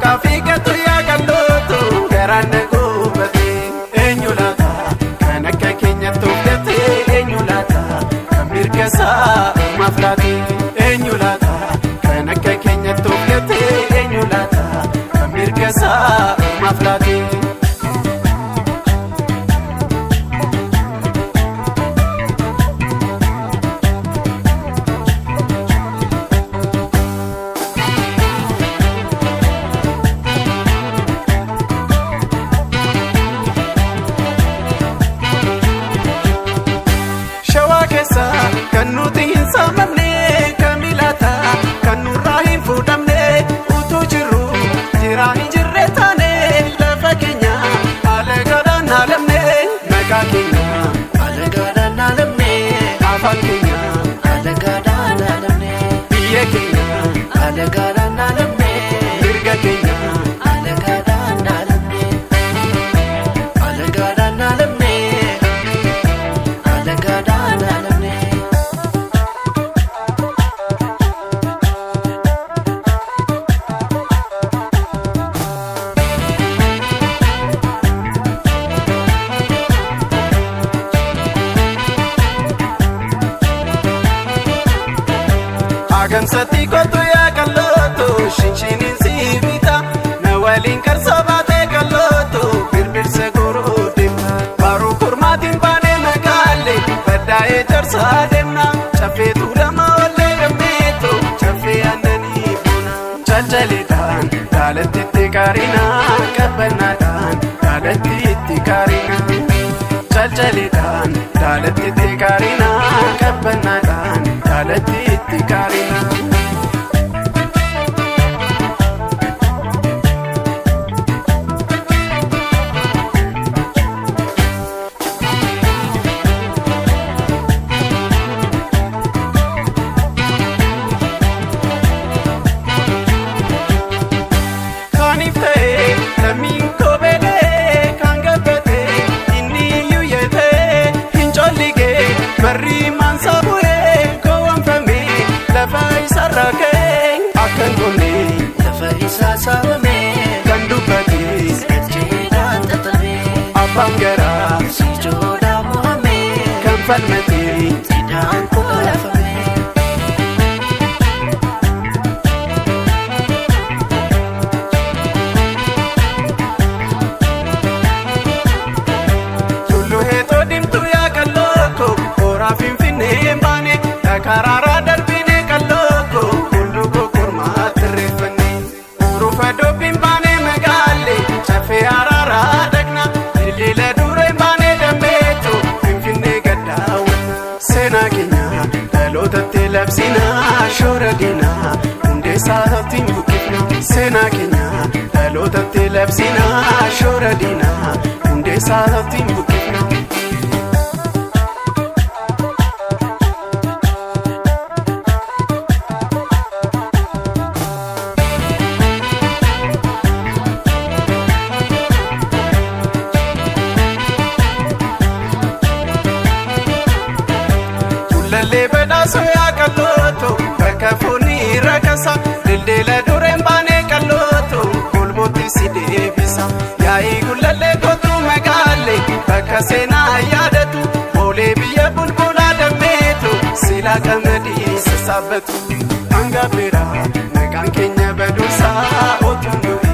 kafi gatu ya galootu garaan gubate eenyu laata kan akka keenya toftate eenyu laata kan mirgasa maflaate eenyu laata kan akka keenya toftate eenyu laata kan mirgasa maflaate. Kan nuti hin saamamne kamilata kan nurraa hin fuudhamne utuu jirru jira hin jirre taane lafa keenya haala gaadhaan haalamne maqaa keenya haala gaadhaan haalamne afaan keenya haala gaadhaan haalamne biyya keenya haala gaadhaan haalamne mirga keenya haala gaadhaan haalamne haala gaadhaan haalamne haala gaadhaan haalamne. Gamsati kotu ya galootu shinshinin siibita na waliin karsa baate galootu birbirsa goroo deemna baruu kurmaatiin baanee magaalee baddaa'ee jarsaa deemna chaffeetu lama wallee gammeetu chaffee aannanii boona jaljaleedhaan daalattiitti kaarina qabbannaadhaan daalattiitti kaarina jaljaleedhaan daalattiitti kaarina qabbannaadhaan daalattiitti kaarina. Akan kone lafa isaa saamame kan dubbatis ejjeedhaan xaxame abbaan garaa si joodaa mo'ame kan falmate tidhaan koolafame. Tulluu heetoo dimtuu yaa qallooko horaa finfinnee baane karaa darbine qallooko. Dubbiin baanee magaalee chaffee araaraa dhaqna dildila dureen baanee dammeetu finfinnee gaddaawwanna seenaa keenya dhalootatti labsina shoora diinaa hundeessaa ittiin buqqifna seenaa keenya dhalootatti labsina shoora diinaa hundeessaa ittiin buqqifna. Lalee badhaasoo yaa qalooto bakka foonii rakasa dildila dureen baanee qalooto golbootti si deebisa yaa'ii gullallee kootu magaalee bakka seenaa yaadatu oolee biyya bulbulaa dammeetu silaa qamadii sassaabbatu hanga biraa maqaan keenya badursaa otuun du'e.